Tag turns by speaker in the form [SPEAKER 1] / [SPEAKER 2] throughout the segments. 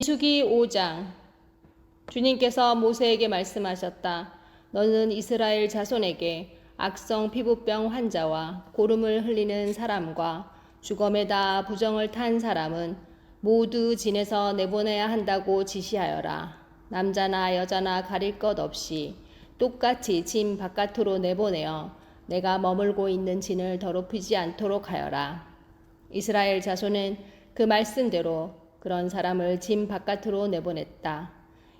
[SPEAKER 1] 민수기 5장. 주님께서 모세에게 말씀하셨다. 너는 이스라엘 자손에게 악성 피부병 환자와 고름을 흘리는 사람과 주검에다 부정을 탄 사람은 모두 진에서 내보내야 한다고 지시하여라. 남자나 여자나 가릴 것 없이 똑같이 진 바깥으로 내보내어 내가 머물고 있는 진을 더럽히지 않도록 하여라. 이스라엘 자손은 그 말씀대로 그런 사람을 진 바깥으로 내보냈다.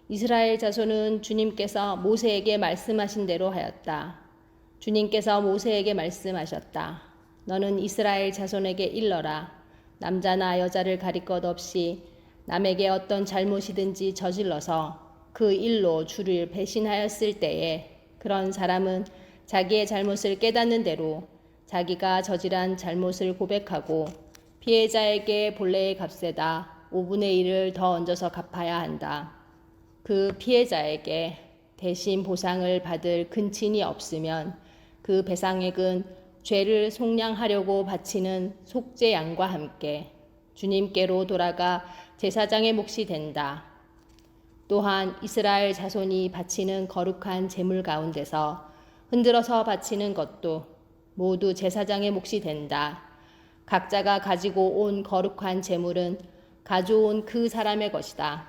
[SPEAKER 1] 이스라엘 자손은 주님께서 모세에게 말씀하신 대로 하였다. 주님께서 모세에게 말씀하셨다. 너는 이스라엘 자손에게 일러라. 남자나 여자를 가릴 것 없이 남에게 어떤 잘못이든지 저질러서 그 일로 주를 배신하였을 때에 그런 사람은 자기의 잘못을 깨닫는 대로 자기가 저질한 잘못을 고백하고 피해자에게 본래의 값에다 5분의 1을 더 얹어서 갚아야 한다. 그 피해자에게 대신 보상을 받을 근친이 없으면 그 배상액은 죄를 속량하려고 바치는 속죄 양과 함께 주님께로 돌아가 제사장의 몫이 된다. 또한 이스라엘 자손이 바치는 거룩한 제물 가운데서 흔들어서 바치는 것도 모두 제사장의 몫이 된다. 각자가 가지고 온 거룩한 제물은 가져온 그 사람의 것이다.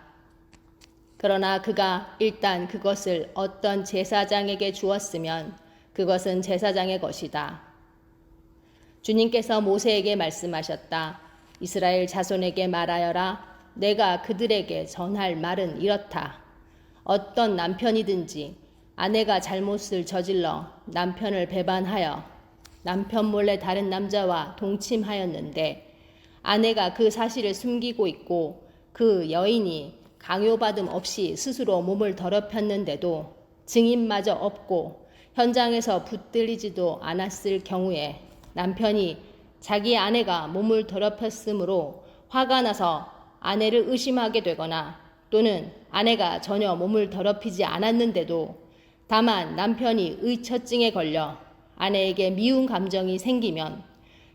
[SPEAKER 1] 그러나 그가 일단 그것을 어떤 제사장에게 주었으면 그것은 제사장의 것이다. 주님께서 모세에게 말씀하셨다. 이스라엘 자손에게 말하여라. 내가 그들에게 전할 말은 이렇다. 어떤 남편이든지 아내가 잘못을 저질러 남편을 배반하여 남편 몰래 다른 남자와 동침하였는데 아내가 그 사실을 숨기고 있고 그 여인이 강요받음 없이 스스로 몸을 더럽혔는데도 증인마저 없고 현장에서 붙들리지도 않았을 경우에 남편이 자기 아내가 몸을 더럽혔으므로 화가 나서 아내를 의심하게 되거나 또는 아내가 전혀 몸을 더럽히지 않았는데도 다만 남편이 의처증에 걸려 아내에게 미운 감정이 생기면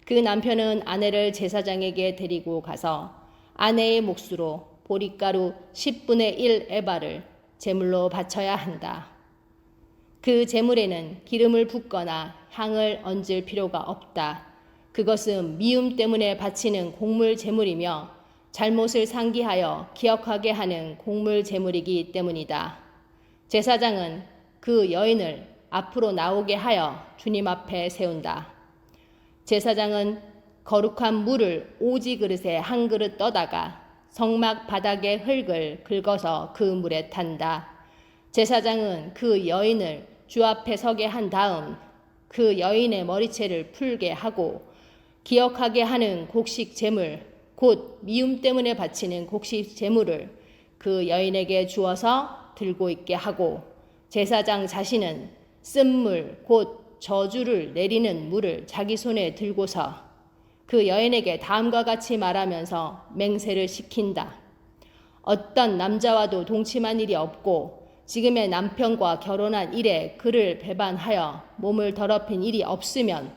[SPEAKER 1] 그 남편은 아내를 제사장에게 데리고 가서 아내의 몫으로 보릿가루 10분의 1 에바를 제물로 바쳐야 한다. 그 제물에는 기름을 붓거나 향을 얹을 필요가 없다. 그것은 미움 때문에 바치는 곡물 제물이며 잘못을 상기하여 기억하게 하는 곡물 제물이기 때문이다. 제사장은 그 여인을 앞으로 나오게 하여 주님 앞에 세운다. 제사장은 거룩한 물을 오지 그릇에 한 그릇 떠다가 성막 바닥에 흙을 긁어서 그 물에 탄다. 제사장은 그 여인을 주 앞에 서게 한 다음 그 여인의 머리채를 풀게 하고 기억하게 하는 곡식 제물, 곧 미움 때문에 바치는 곡식 제물을 그 여인에게 주어서 들고 있게 하고 제사장 자신은 쓴 물, 곧 저주를 내리는 물을 자기 손에 들고서 그 여인에게 다음과 같이 말하면서 맹세를 시킨다. 어떤 남자와도 동침한 일이 없고 지금의 남편과 결혼한 이래 그를 배반하여 몸을 더럽힌 일이 없으면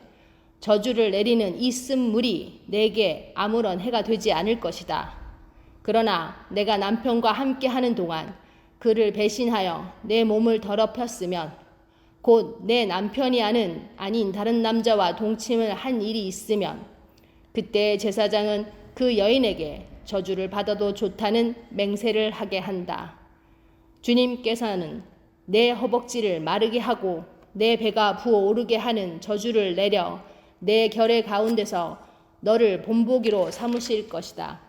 [SPEAKER 1] 저주를 내리는 이 쓴 물이 내게 아무런 해가 되지 않을 것이다. 그러나 내가 남편과 함께 하는 동안 그를 배신하여 내 몸을 더럽혔으면 곧 내 남편이 아닌 다른 남자와 동침을 한 일이 있으면 그때 제사장은 그 여인에게 저주를 받아도 좋다는 맹세를 하게 한다. 주님께서는 내 허벅지를 마르게 하고 내 배가 부어오르게 하는 저주를 내려 내 결의 가운데서 너를 본보기로 삼으실 것이다.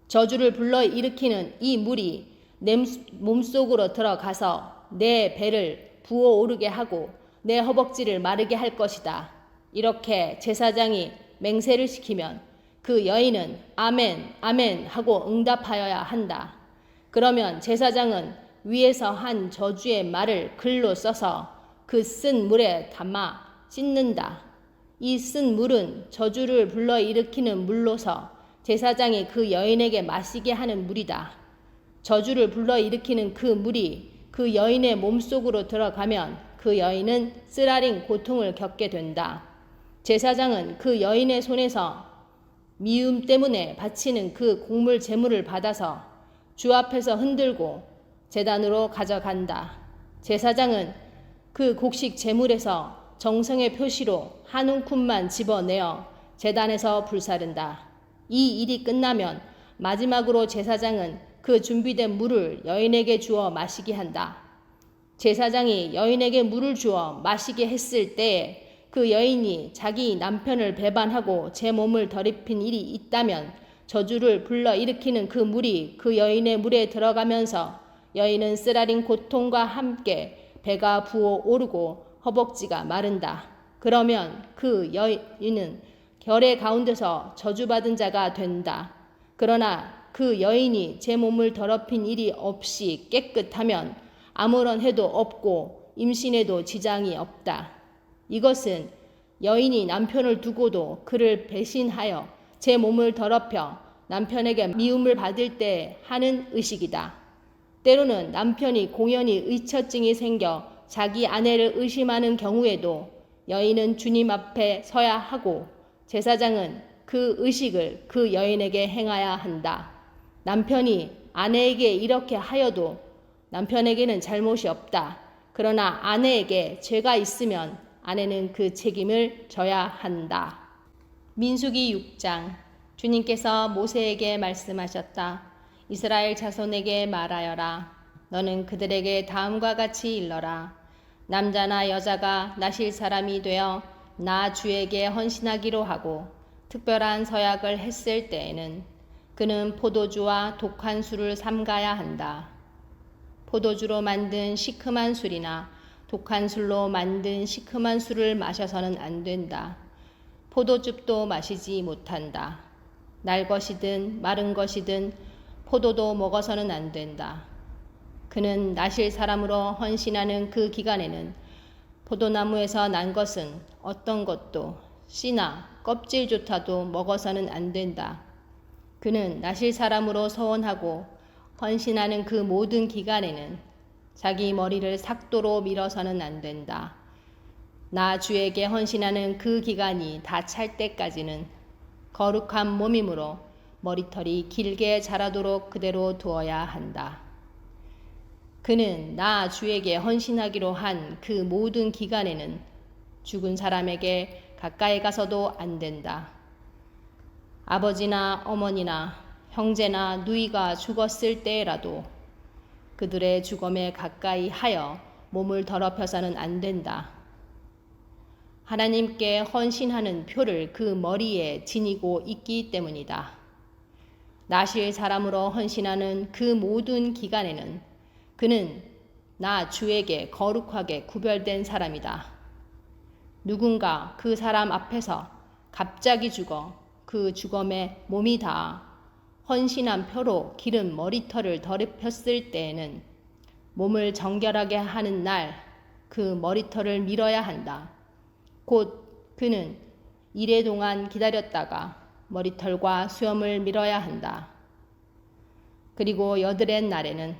[SPEAKER 1] 저주를 불러일으키는 이 물이 내 몸속으로 들어가서 내 배를 부어오르게 하고 내 허벅지를 마르게 할 것이다. 이렇게 제사장이 맹세를 시키면 그 여인은 아멘, 아멘 하고 응답하여야 한다. 그러면 제사장은 위에서 한 저주의 말을 글로 써서 그 쓴 물에 담아 씻는다. 이 쓴 물은 저주를 불러일으키는 물로서 제사장이 그 여인에게 마시게 하는 물이다. 저주를 불러일으키는 그 물이 그 여인의 몸속으로 들어가면 그 여인은 쓰라린 고통을 겪게 된다. 제사장은 그 여인의 손에서 미움 때문에 바치는 그 곡물 제물을 받아서 주 앞에서 흔들고 제단으로 가져간다. 제사장은 그 곡식 제물에서 정성의 표시로 한 움큼만 집어내어 제단에서 불사른다. 이 일이 끝나면 마지막으로 제사장은 그 준비된 물을 여인에게 주어 마시게 한다. 제사장이 여인에게 물을 주어 마시게 했을 때 그 여인이 자기 남편을 배반하고 제 몸을 더럽힌 일이 있다면 저주를 불러일으키는 그 물이 그 여인의 물에 들어가면서 여인은 쓰라린 고통과 함께 배가 부어오르고 허벅지가 마른다. 그러면 그 여인은 결의 가운데서 저주받은 자가 된다. 그러나 그 여인이 제 몸을 더럽힌 일이 없이 깨끗하면 아무런 해도 없고 임신에도 지장이 없다. 이것은 여인이 남편을 두고도 그를 배신하여 제 몸을 더럽혀 남편에게 미움을 받을 때 하는 의식이다. 때로는 남편이 공연히 의처증이 생겨 자기 아내를 의심하는 경우에도 여인은 주님 앞에 서야 하고 제사장은 그 의식을 그 여인에게 행하야 한다. 남편이 아내에게 이렇게 하여도 남편에게는 잘못이 없다. 그러나 아내에게 죄가 있으면 아내는 그 책임을 져야 한다. 민수기 6장. 주님께서 모세에게 말씀하셨다. 이스라엘 자손에게 말하여라. 너는 그들에게 다음과 같이 일러라. 남자나 여자가 나실 사람이 되어 나 주에게 헌신하기로 하고 특별한 서약을 했을 때에는 그는 포도주와 독한 술을 삼가야 한다. 포도주로 만든 시큼한 술이나 독한 술로 만든 시큼한 술을 마셔서는 안 된다. 포도즙도 마시지 못한다. 날 것이든 마른 것이든 포도도 먹어서는 안 된다. 그는 나실 사람으로 헌신하는 그 기간에는 포도나무에서 난 것은 어떤 것도 씨나 껍질조차도 먹어서는 안 된다. 그는 나실 사람으로 서원하고 헌신하는 그 모든 기간에는 자기 머리를 삭도로 밀어서는 안 된다. 나 주에게 헌신하는 그 기간이 다 찰 때까지는 거룩한 몸이므로 머리털이 길게 자라도록 그대로 두어야 한다. 그는 나 주에게 헌신하기로 한 그 모든 기간에는 죽은 사람에게 가까이 가서도 안 된다. 아버지나 어머니나 형제나 누이가 죽었을 때라도 그들의 죽음에 가까이 하여 몸을 더럽혀서는 안 된다. 하나님께 헌신하는 표를 그 머리에 지니고 있기 때문이다. 나실 사람으로 헌신하는 그 모든 기간에는 그는 나 주에게 거룩하게 구별된 사람이다. 누군가 그 사람 앞에서 갑자기 죽어 그 죽음에 몸이 닿아 헌신한 표로 기른 머리털을 더럽혔을 때에는 몸을 정결하게 하는 날 그 머리털을 밀어야 한다. 곧 그는 이래 동안 기다렸다가 머리털과 수염을 밀어야 한다. 그리고 여드렛 날에는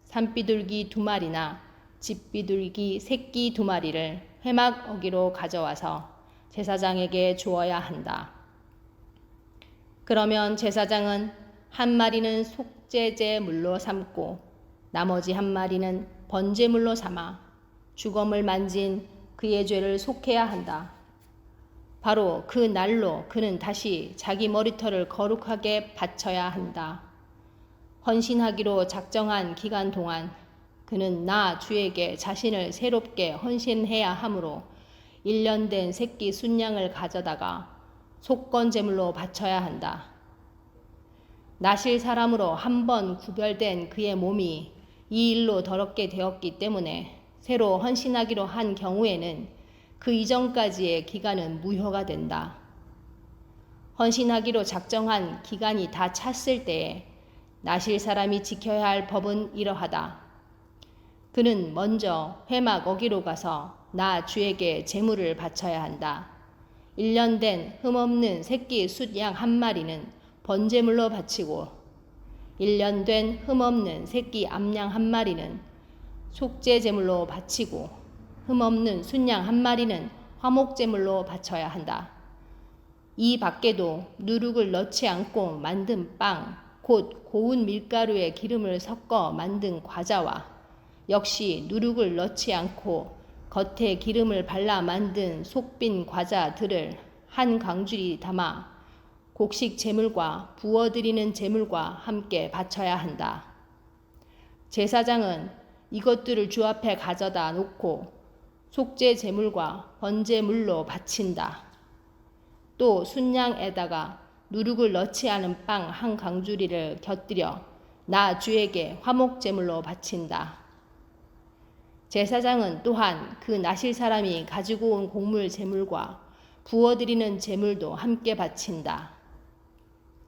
[SPEAKER 1] 산비둘기 2마리나 집비둘기 새끼 2마리를 회막 어기로 가져와서 제사장에게 주어야 한다. 그러면 제사장은 한 마리는 속죄제물로 삼고 나머지 한 마리는 번제물로 삼아 죽음을 만진 그의 죄를 속해야 한다. 바로 그 날로 그는 다시 자기 머리털을 거룩하게 바쳐야 한다. 헌신하기로 작정한 기간 동안 그는 나 주에게 자신을 새롭게 헌신해야 하므로 1년 된 새끼 순양을 가져다가 속건제물로 바쳐야 한다. 나실 사람으로 한 번 구별된 그의 몸이 이 일로 더럽게 되었기 때문에 새로 헌신하기로 한 경우에는 그 이전까지의 기간은 무효가 된다. 헌신하기로 작정한 기간이 다 찼을 때에 나실 사람이 지켜야 할 법은 이러하다. 그는 먼저 회막 어기로 가서 나 주에게 제물을 바쳐야 한다. 1년 된 흠없는 새끼 숫양 1마리는 번제물로 바치고 1년 된 흠없는 새끼 암양 1마리는 속죄제물로 바치고 흠없는 순양 1마리는 화목제물로 바쳐야 한다. 이 밖에도 누룩을 넣지 않고 만든 빵, 곧 고운 밀가루에 기름을 섞어 만든 과자와 역시 누룩을 넣지 않고 겉에 기름을 발라 만든 속빈 과자들을 한 강줄이 담아 곡식 제물과 부어드리는 제물과 함께 바쳐야 한다. 제사장은 이것들을 주 앞에 가져다 놓고 속죄 제물과 번제물로 바친다. 또 순양에다가 누룩을 넣지 않은 빵 한 강주리를 곁들여 나 주에게 화목제물로 바친다. 제사장은 또한 그 나실 사람이 가지고 온 곡물 제물과 부어드리는 제물도 함께 바친다.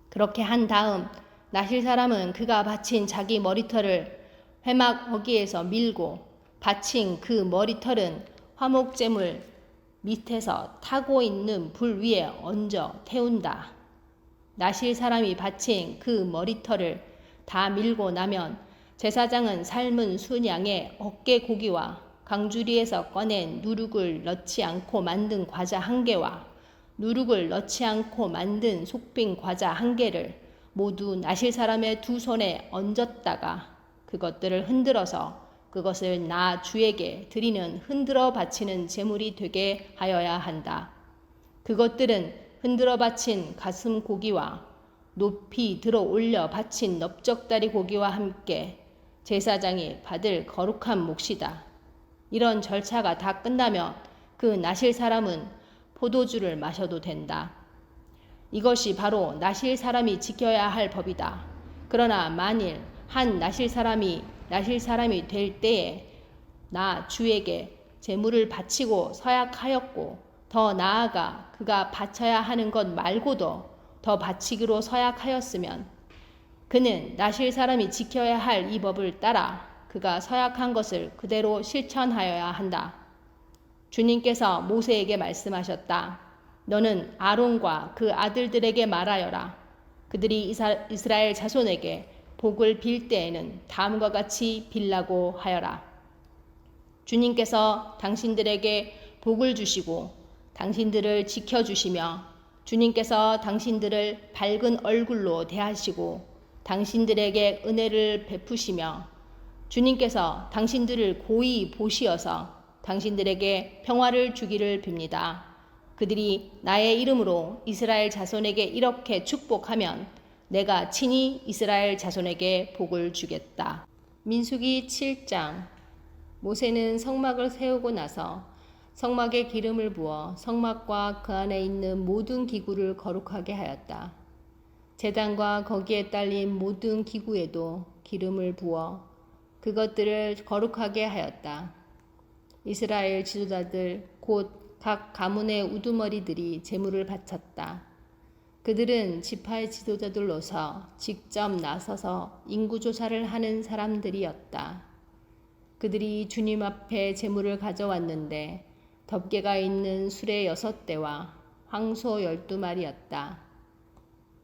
[SPEAKER 1] 그렇게 한 다음 나실 사람은 그가 바친 자기 머리털을 회막 어기에서 밀고 바친 그 머리털은 화목제물 밑에서 타고 있는 불 위에 얹어 태운다. 나실 사람이 바친 그 머리털을 다 밀고 나면 제사장은 삶은 순양의 어깨 고기와 강주리에서 꺼낸 누룩을 넣지 않고 만든 과자 한 개와 누룩을 넣지 않고 만든 속빈 과자 한 개를 모두 나실 사람의 두 손에 얹었다가 그것들을 흔들어서 그것을 나 주에게 드리는 흔들어 바치는 제물이 되게 하여야 한다. 그것들은 흔들어 바친 가슴 고기와 높이 들어 올려 바친 넓적다리 고기와 함께 제사장이 받을 거룩한 몫이다. 이런 절차가 다 끝나면 그 나실 사람은 포도주를 마셔도 된다. 이것이 바로 나실 사람이 지켜야 할 법이다. 그러나 만일 한 나실 사람이 될 때에 나 주에게 제물을 바치고 서약하였고 더 나아가 그가 바쳐야 하는 것 말고도 더 바치기로 서약하였으면 그는 나실 사람이 지켜야 할 이 법을 따라 그가 서약한 것을 그대로 실천하여야 한다. 주님께서 모세에게 말씀하셨다. 너는 아론과 그 아들들에게 말하여라. 그들이 이스라엘 자손에게 복을 빌 때에는 다음과 같이 빌라고 하여라. 주님께서 당신들에게 복을 주시고 당신들을 지켜주시며 주님께서 당신들을 밝은 얼굴로 대하시고 당신들에게 은혜를 베푸시며 주님께서 당신들을 고이 보시어서 당신들에게 평화를 주기를 빕니다. 그들이 나의 이름으로 이스라엘 자손에게 이렇게 축복하면 내가 친히 이스라엘 자손에게 복을 주겠다. 민수기 7장. 모세는 성막을 세우고 나서 성막에 기름을 부어 성막과 그 안에 있는 모든 기구를 거룩하게 하였다. 제단과 거기에 딸린 모든 기구에도 기름을 부어 그것들을 거룩하게 하였다. 이스라엘 지도자들 곧 각 가문의 우두머리들이 제물을 바쳤다. 그들은 지파의 지도자들로서 직접 나서서 인구조사를 하는 사람들이었다. 그들이 주님 앞에 제물을 가져왔는데 덮개가 있는 수레 6대와 황소 12마리였다.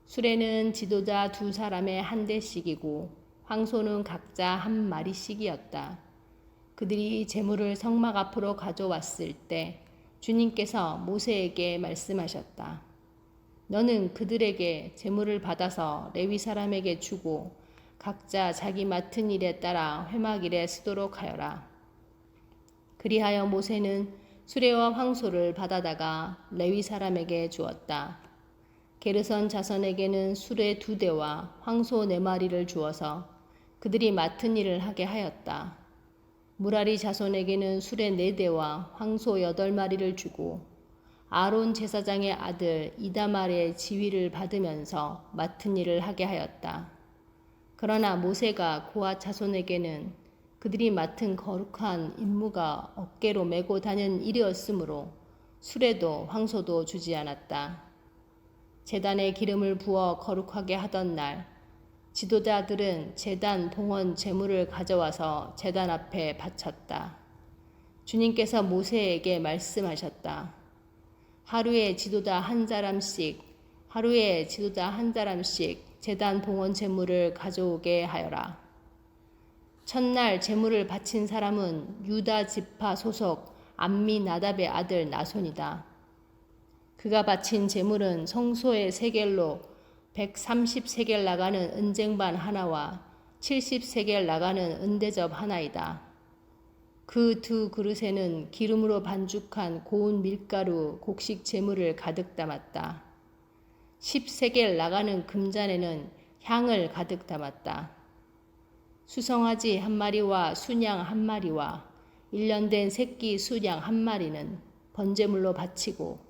[SPEAKER 1] 수레는 지도자 2사람의 한 대씩이고 황소는 각자 1마리씩이었다. 그들이 제물을 성막 앞으로 가져왔을 때 주님께서 모세에게 말씀하셨다. 너는 그들에게 제물을 받아서 레위 사람에게 주고 각자 자기 맡은 일에 따라 회막일에 쓰도록 하여라. 그리하여 모세는 수레와 황소를 받아다가 레위 사람에게 주었다. 게르선 자손에게는 수레 2대와 황소 4마리를 주어서 그들이 맡은 일을 하게 하였다. 무라리 자손에게는 수레 4대와 황소 8마리를 주고 아론 제사장의 아들 이다말의 지위를 받으면서 맡은 일을 하게 하였다. 그러나 모세가 고앗 자손에게는 그들이 맡은 거룩한 임무가 어깨로 메고 다니는 일이었으므로 수레도 황소도 주지 않았다. 제단에 기름을 부어 거룩하게 하던 날 지도자들은 제단 봉헌 제물을 가져와서 제단 앞에 바쳤다. 주님께서 모세에게 말씀하셨다. 하루에 지도자 한 사람씩 제단 봉헌 제물을 가져오게 하여라. 첫날 제물을 바친 사람은 유다 지파 소속 암미나답의 아들 나손이다. 그가 바친 제물은 성소의 세겔로 130세겔 나가는 은쟁반 하나와 70세겔 나가는 은대접 하나이다. 그 두 그릇에는 기름으로 반죽한 고운 밀가루 곡식 제물을 가득 담았다. 10세겔 나가는 금잔에는 향을 가득 담았다. 수송아지 한 마리와 순양 한 마리와 1년 된 새끼 수양 한 마리는 번제물로 바치고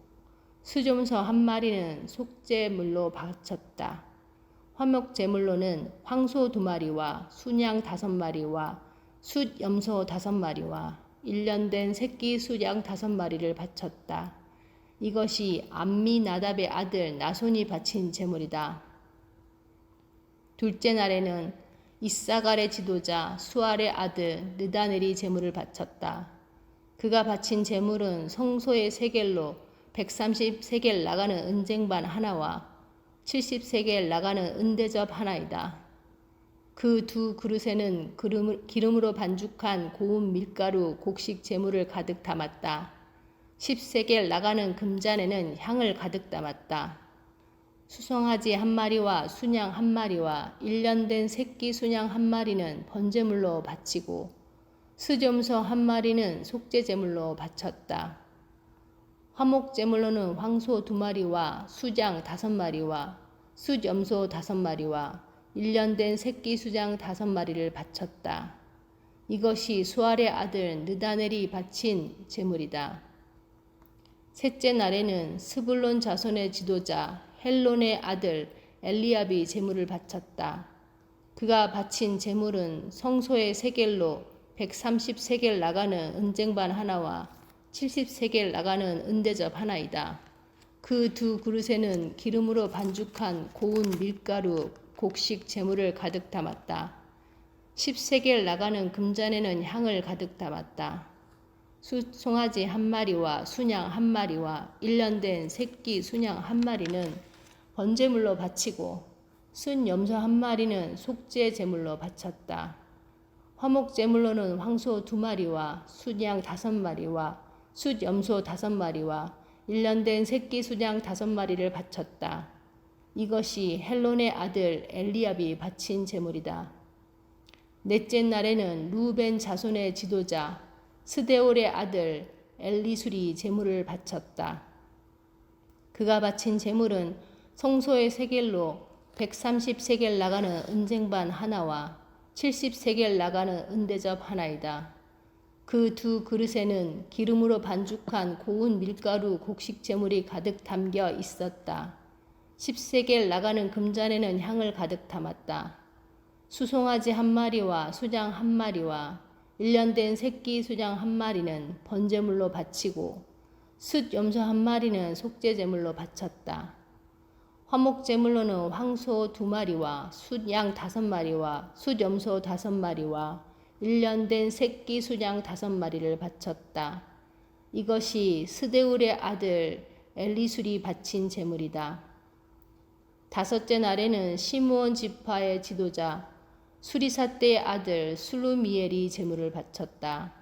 [SPEAKER 1] 수좀서 한 마리는 속죄물로 바쳤다. 화목제물로는 황소 2마리와 순양 5마리와 숫염소 5마리와 1년 된 새끼 수양 5마리를 바쳤다. 이것이 암미나답의 아들 나손이 바친 제물이다. 둘째 날에는 이사갈의 지도자 수알의 아들 느다넬이 제물을 바쳤다. 그가 바친 제물은 성소의 세겔로 130세겔 나가는 은쟁반 하나와 70세겔 나가는 은대접 하나이다. 그 두 그릇에는 기름으로 반죽한 고운 밀가루 곡식 제물을 가득 담았다. 10세겔 나가는 금잔에는 향을 가득 담았다. 수송아지 한 마리와 순양 한 마리와 1년 된 새끼 순양 한 마리는 번제물로 바치고 수점서 한 마리는 속죄제물로 바쳤다. 화목제물로는 황소 2마리와 수장 5마리와 숫염소 5마리와 1년 된 새끼 수장 5마리를 바쳤다. 이것이 수알의 아들 느다넬이 바친 제물이다. 셋째 날에는 스불론 자손의 지도자 헬론의 아들 엘리압이 제물을 바쳤다. 그가 바친 제물은 성소의 세겔로 130세겔 나가는 은쟁반 하나와 70세겔 나가는 은대접 하나이다. 그 두 그릇에는 기름으로 반죽한 고운 밀가루 곡식 제물을 가득 담았다. 10세겔 나가는 금잔에는 향을 가득 담았다. 송아지 한 마리와 순양 한 마리와 1년 된 새끼 순양 한 마리는 번제물로 바치고 순염소 한 마리는 속죄 제물로 바쳤다. 화목 제물로는 황소 2마리와 순양 5마리와 숫염소 5마리와 1년 된 새끼 순양 5마리를 바쳤다. 이것이 헬론의 아들 엘리압이 바친 제물이다. 넷째 날에는 루벤 자손의 지도자 스데올의 아들 엘리술이 제물을 바쳤다. 그가 바친 제물은 성소의 세겔로 130세겔 나가는 은쟁반 하나와 70세겔 나가는 은대접 하나이다. 그 두 그릇에는 기름으로 반죽한 고운 밀가루 곡식 제물이 가득 담겨 있었다. 10세겔 나가는 금잔에는 향을 가득 담았다. 수송아지 한 마리와 수장 한 마리와 1년 된 새끼 수장 한 마리는 번제물로 바치고 숫염소 한 마리는 속죄제물로 바쳤다. 화목제물로는 황소 2마리와 숫양 5마리와 숫염소 5마리와 1년 된 새끼 수장 5마리를 바쳤다. 이것이 스데울의 아들 엘리술이 바친 제물이다. 다섯째 날에는 시므온 지파의 지도자 수리사떼의 아들 술루미엘이 제물을 바쳤다.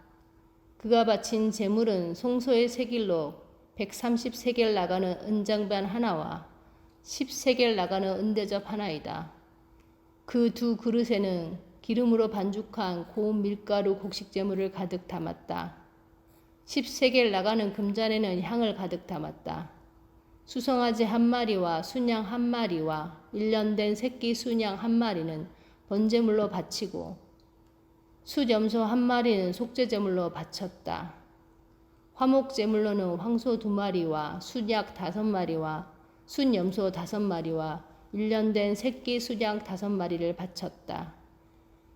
[SPEAKER 1] 그가 바친 제물은 송소의 세겔로 130세겔 나가는 은장반 하나와 10세겔 나가는 은대접 하나이다. 그 두 그릇에는 기름으로 반죽한 고운 밀가루 곡식 제물을 가득 담았다. 10세겔 나가는 금잔에는 향을 가득 담았다. 수송아지 한 마리와 순양 한 마리와 1년 된 새끼 순양 한 마리는 번제물로 바치고 숫염소 한 마리는 속죄제물로 바쳤다. 화목제물로는 황소 2마리와 숫약 5마리와 숫염소 5마리와 1년 된 새끼 숫양 5마리를 바쳤다.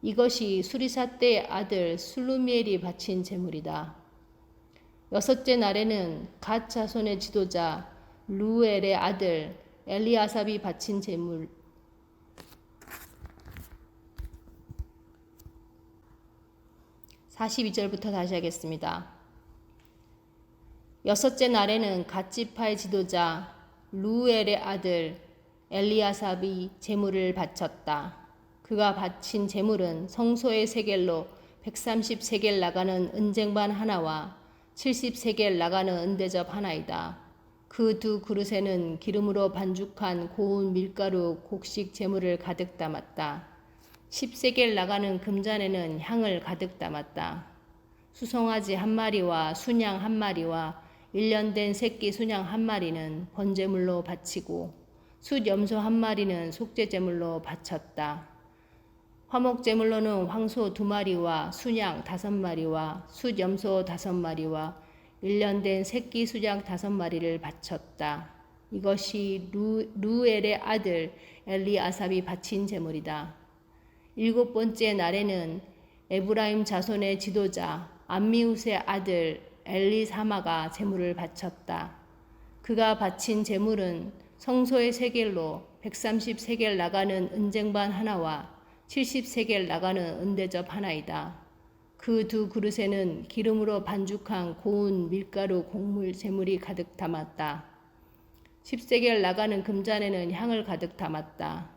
[SPEAKER 1] 이것이 수리사떼의 아들 술루미엘이 바친 제물이다. 여섯째 날에는 갓 자손의 지도자 루엘의 아들 엘리아삽이 바친 제물 42절부터 다시 하겠습니다. 여섯째 날에는 갓지파의 지도자 루엘의 아들 엘리아삽이 제물을 바쳤다. 그가 바친 제물은 성소의 세겔로 130세겔 나가는 은쟁반 하나와 70세겔 나가는 은대접 하나이다. 그 두 그릇에는 기름으로 반죽한 고운 밀가루 곡식 제물을 가득 담았다. 10세겔 나가는 금잔에는 향을 가득 담았다. 수송아지 한 마리와 순양 한 마리와 1년 된 새끼 순양 한 마리는 번제물로 바치고 숫염소 한 마리는 속죄제물로 바쳤다. 화목제물로는 황소 2마리와 순양 5마리와 숫염소 5마리와 1년 된 새끼 수양 5마리를 바쳤다. 이것이 루엘의 아들 엘리아삽이 바친 제물이다. 7번째 날에는 에브라임 자손의 지도자 암미웃의 아들 엘리사마가 제물을 바쳤다. 그가 바친 제물은 성소의 세겔로 130세겔 나가는 은쟁반 하나와 70세겔 나가는 은대접 하나이다. 그 두 그릇에는 기름으로 반죽한 고운 밀가루 곡물 제물이 가득 담았다. 10세겔 나가는 금잔에는 향을 가득 담았다.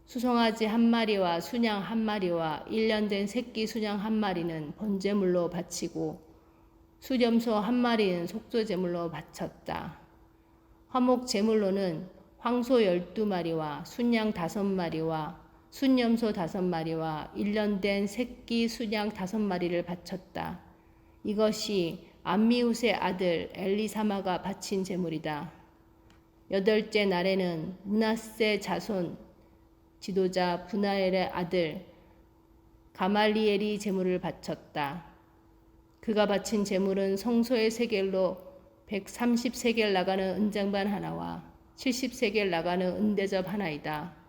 [SPEAKER 1] 수송아지 한 마리와 순양 한 마리와 1년 된 새끼 순양 한 마리는 번제물로 바치고 숫염소 한 마리는 속죄제물로 바쳤다. 화목 제물로는 황소 12마리와 순양 5마리와 순염소 5마리와 1년 된 새끼 순양 5마리를 바쳤다. 이것이 암미웃의 아들 엘리사마가 바친 제물이다. 8째 날에는 므낫세 자손 지도자 분하엘의 아들 가말리엘이 제물을 바쳤다. 그가 바친 제물은 성소의 세겔로 130세겔 나가는 은쟁반 하나와 70세겔 나가는 은대접 하나이다.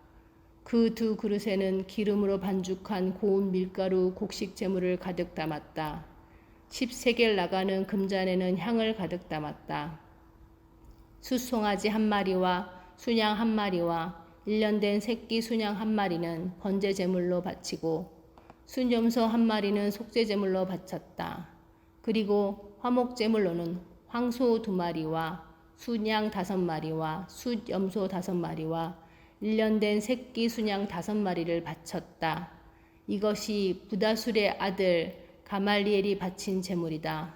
[SPEAKER 1] 그 두 그릇에는 기름으로 반죽한 고운 밀가루 곡식 제물을 가득 담았다. 10세겔 나가는 금잔에는 향을 가득 담았다. 숫송아지 한 마리와 순양 한 마리와 1년 된 새끼 순양 한 마리는 번제 제물로 바치고 순염소 한 마리는 속죄 제물로 바쳤다. 그리고 화목 제물로는 황소 2마리와 순양 5마리와 숫염소 5마리와 1년 된 새끼 순양 5마리를 바쳤다. 이것이 부다술의 아들 가말리엘이 바친 제물이다.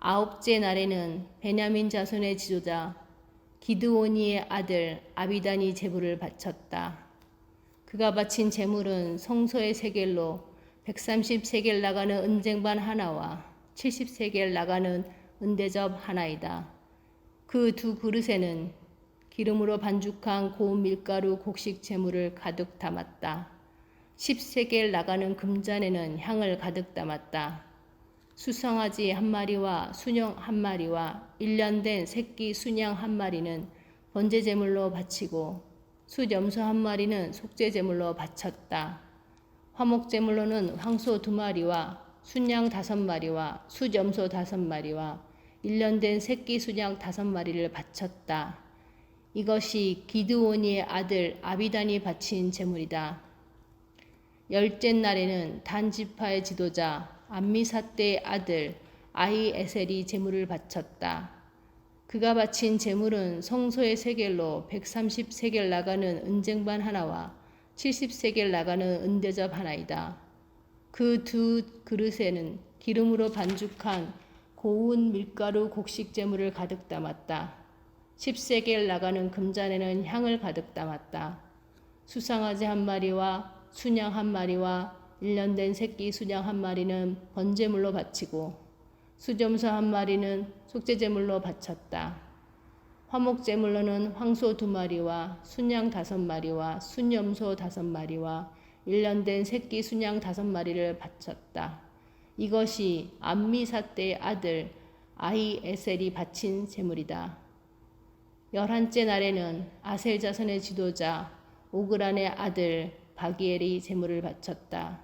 [SPEAKER 1] 9째 날에는 베냐민 자손의 지도자 기드오니의 아들 아비단이 제물을 바쳤다. 그가 바친 제물은 성소의 세겔로 130세겔 나가는 은쟁반 하나와 70세겔 나가는 은대접 하나이다. 그 두 그릇에는 기름으로 반죽한 고운 밀가루 곡식 제물을 가득 담았다. 10세겔 나가는 금잔에는 향을 가득 담았다. 수송아지 한 마리와 순양 한 마리와 1년 된 새끼 순양 한 마리는 번제 제물로 바치고 숫염소 한 마리는 속죄 제물로 바쳤다. 화목 제물로는 황소 2마리와 순양 5마리와 숫염소 5마리와 1년 된 새끼 순양 5마리를 바쳤다. 이것이 기드오니의 아들 아비단이 바친 제물이다. 10째 날에는 단 지파의 지도자 암미사대의 아들 아히에셀이 제물을 바쳤다. 그가 바친 제물은 성소의 세겔로 130세겔 나가는 은쟁반 하나와 70세겔 나가는 은대접 하나이다. 그 두 그릇에는 기름으로 반죽한 고운 밀가루 곡식 제물을 가득 담았다. 10세겔 나가는 금잔에는 향을 가득 담았다. 수송아지 한 마리와 순양 한 마리와 1년 된 새끼 순양 한 마리는 번제물로 바치고 숫염소 한 마리는 속죄제물로 바쳤다. 화목제물로는 황소 2마리와 순양 5마리와 순염소 5마리와 1년 된 새끼 순양 5마리를 바쳤다. 이것이 암미사대의 아들 아히에셀이 바친 제물이다. 11째 날에는 아셀 자손의 지도자 오그란의 아들 바기엘이 제물을 바쳤다.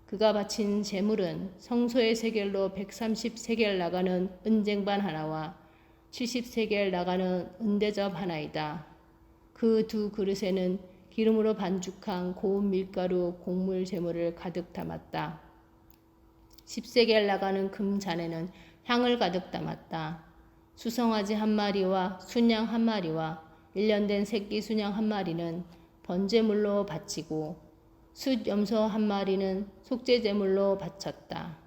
[SPEAKER 1] 그가 바친 제물은 성소의 세겔로 130세겔 나가는 은쟁반 하나와 70세겔 나가는 은대접 하나이다. 그 두 그릇에는 기름으로 반죽한 고운 밀가루 곡물 제물을 가득 담았다. 10세겔 나가는 금잔에는 향을 가득 담았다. 수송아지 한 마리와 순양 한 마리와 1년 된 새끼 순양 한 마리는 번제물로 바치고 숫염소 한 마리는 속죄제물로 바쳤다.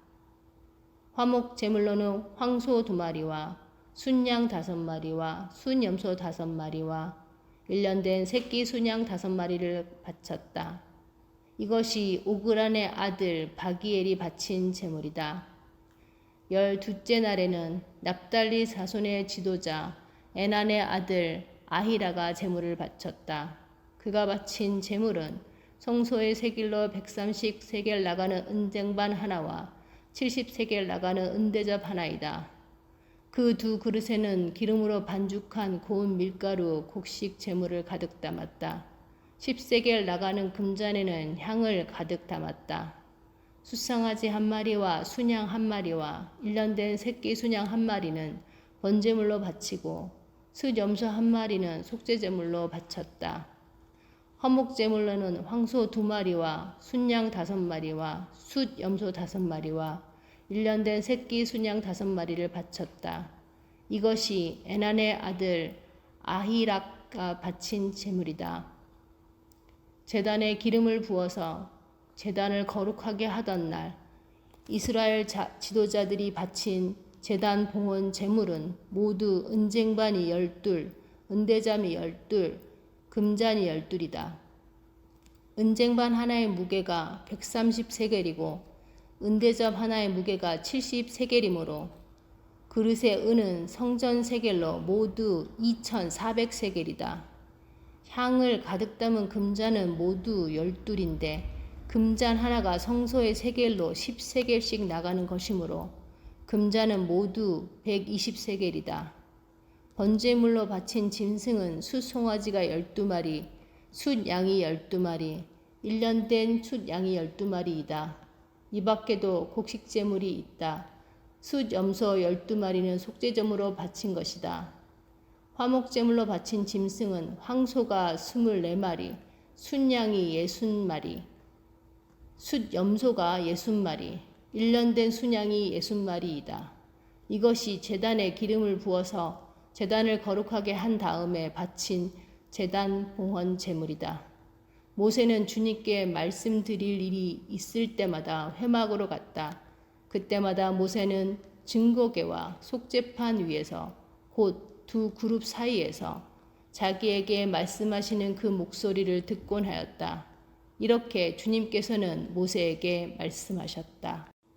[SPEAKER 1] 화목 제물로는 황소 2마리와 순양 5마리와 순염소 5마리와 1년 된 새끼 순양 5마리를 바쳤다. 이것이 오그란의 아들 바기엘이 바친 제물이다. 12째 날에는 납달리 자손의 지도자 에난의 아들 아히라가 제물을 바쳤다. 그가 바친 제물은 성소의 세길로 130세겔 나가는 은쟁반 하나와 70세겔 나가는 은대접 하나이다. 그 두 그릇에는 기름으로 반죽한 고운 밀가루 곡식 제물을 가득 담았다. 10세겔 나가는 금잔에는 향을 가득 담았다. 숫상아지 1마리와 순양 1마리와 1년 된 새끼 순양 1마리는 번제물로 바치고 숫염소 1마리는 속죄제물로 바쳤다. 화목제물로는 황소 2마리와 순양 5마리와 숫염소 5마리와 1년 된 새끼 순양 5마리를 바쳤다. 이것이 에난의 아들 아히락가 바친 제물이다. 제단에 기름을 부어서 제단을 거룩하게 하던 날 이스라엘 지도자들이 바친 제단 봉헌 제물은 모두 은쟁반이 12, 은대잠이 12, 금잔이 12이다. 은쟁반 하나의 무게가 130세겔이고 은대접 하나의 무게가 70세겔이므로 그릇의 은은 성전 세겔로 모두 2400세겔이다. 향을 가득 담은 금잔은 모두 12인데 금잔 하나가 성소의 세겔로 10세겔씩 나가는 것이므로 금잔은 모두 120세겔이다. 번제물로 바친 짐승은 숫송아지가 12마리, 숫양이 12마리, 1년 된 숫양이 12마리이다. 이 밖에도 곡식제물이 있다. 숫염소 12마리는 속죄제물로 바친 것이다. 화목제물로 바친 짐승은 황소가 24마리, 순양이 60마리, 숫염소가 60마리, 1년 된 순양이 60마리이다. 이것이 제단에 기름을 부어서 제단을 거룩하게 한 다음에 바친 제단 봉헌 제물이다. 모세는 주님께 말씀드릴 일이 있을 때마다 회막으로 갔다. 그때마다 모세는 증거궤와 속죄판 위에서 곧 두 그룹 사이에서 자기에게 말씀하시는 그 목소리를 듣곤 하였다. 이렇게 주님께서는 모세에게 말씀하셨다.